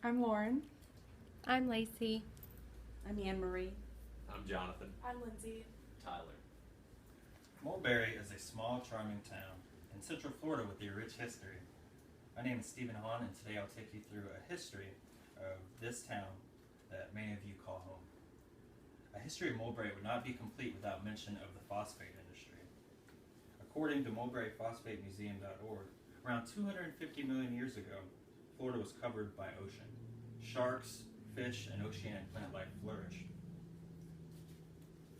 I'm Lauren. I'm Lacey. I'm Anne Marie. I'm Jonathan. I'm Lindsay. Tyler. Mulberry is a small, charming town in Central Florida with a rich history. My name is Stephen Hahn, and today I'll take you through a history of this town that many of you call home. A history of Mulberry would not be complete without mention of the phosphate industry. According to MulberryPhosphateMuseum.org, around 250 million years ago, Florida was covered by ocean. Sharks, fish, and oceanic plant life flourished.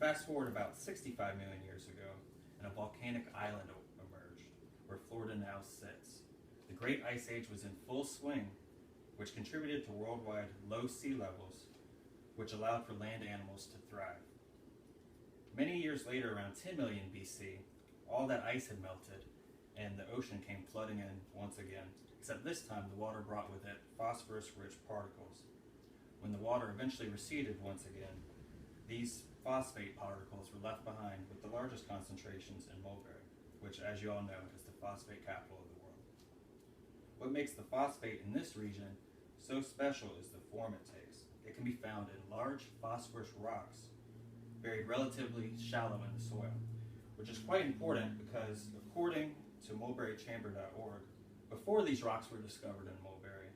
Fast forward about 65 million years ago, and a volcanic island emerged, where Florida now sits. The Great Ice Age was in full swing, which contributed to worldwide low sea levels, which allowed for land animals to thrive. Many years later, around 10 million BC, all that ice had melted, and the ocean came flooding in once again, except this time the water brought with it phosphorus-rich particles. When the water eventually receded once again, these phosphate particles were left behind with the largest concentrations in Mulberry, which, as you all know, is the phosphate capital of the world. What makes the phosphate in this region so special is the form it takes. It can be found in large phosphorus rocks buried relatively shallow in the soil, which is quite important because, according to MulberryChamber.org, before these rocks were discovered in Mulberry,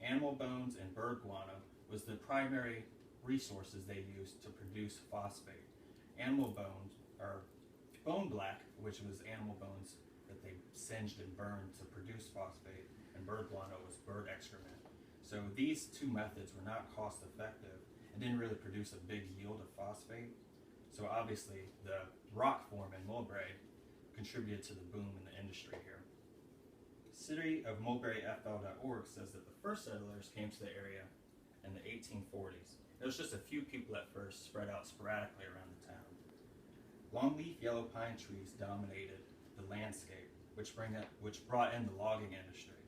animal bones and bird guano was the primary resources they used to produce phosphate. Animal bones are bone black, which was animal bones that they singed and burned to produce phosphate, and bird guano was bird excrement. So these two methods were not cost effective and didn't really produce a big yield of phosphate. So obviously the rock form in Mulberry contributed to the boom in the industry here. City of MulberryFL.org says that the first settlers came to the area in the 1840s. There was just a few people at first, spread out sporadically around the town. Longleaf yellow pine trees dominated the landscape, which brought in the logging industry.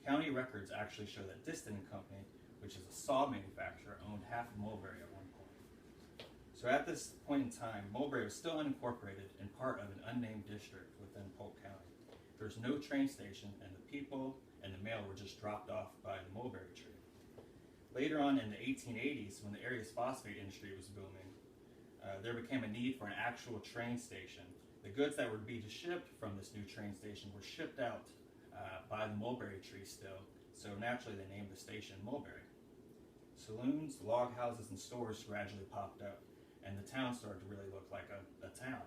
County records actually show that Diston and Company, which is a saw manufacturer, owned half of Mulberry at one point. So at this point in time, Mulberry was still unincorporated and part of an unnamed district within Polk County. There was no train station, and the people and the mail were just dropped off by the mulberry tree. Later on in the 1880s, when the area's phosphate industry was booming, there became a need for an actual train station. The goods that would be shipped from this new train station were shipped out by the mulberry tree still, so naturally they named the station Mulberry. Saloons, log houses, and stores gradually popped up, and the town started to really look like a town.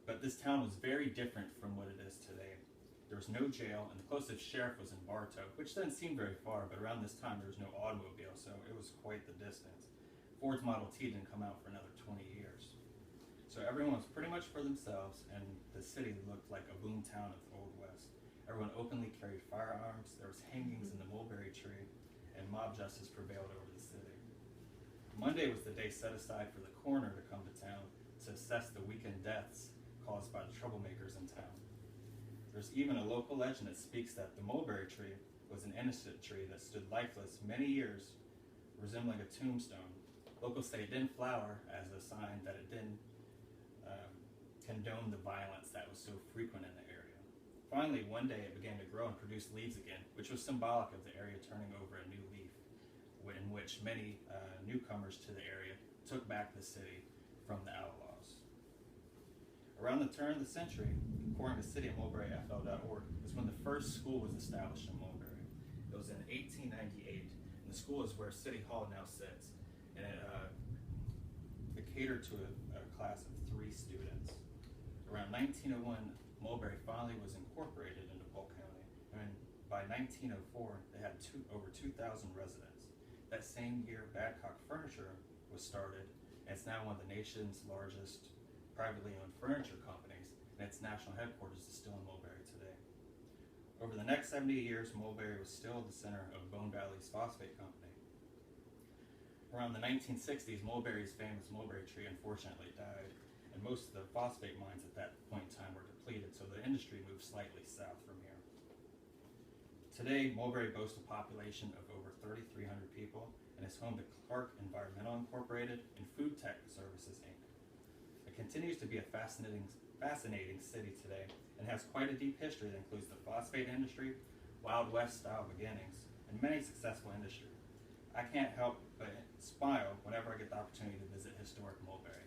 But this town was very different from what it is today. There was no jail, and the closest sheriff was in Bartow, which doesn't seem very far, but around this time there was no automobile, so it was quite the distance. Ford's Model T didn't come out for another 20 years. So everyone was pretty much for themselves, and the city looked like a boom town of the Old West. Everyone openly carried firearms, there was hangings in the mulberry tree, and mob justice prevailed over the city. Monday was the day set aside for the coroner to come to town to assess the weekend deaths caused by the troublemakers in town. There's even a local legend that speaks that the mulberry tree was an innocent tree that stood lifeless many years, resembling a tombstone. Locals say it didn't flower as a sign that it didn't condone the violence that was so frequent in the area. Finally, one day it began to grow and produce leaves again, which was symbolic of the area turning over a new leaf, in which many newcomers to the area took back the city from the outlaws. Around the turn of the century, according to cityofmulberryfl.org, is when the first school was established in Mulberry. It was in 1898, and the school is where City Hall now sits, and it catered to a class of 3 students. Around 1901, Mulberry finally was incorporated into Polk County, and by 1904, they had over 2,000 residents. That same year, Badcock Furniture was started, and it's now one of the nation's largest privately owned furniture companies, and its national headquarters is still in Mulberry today. Over the next 70 years, Mulberry was still the center of Bone Valley's phosphate company. Around the 1960s, Mulberry's famous mulberry tree unfortunately died, and most of the phosphate mines at that point in time were depleted, so the industry moved slightly south from here. Today, Mulberry boasts a population of over 3,300 people and is home to Clark Environmental Incorporated and Food Tech Services, Inc. It continues to be a fascinating city today and has quite a deep history that includes the phosphate industry, Wild West style beginnings, and many successful industries. I can't help but smile whenever I get the opportunity to visit historic Mulberry.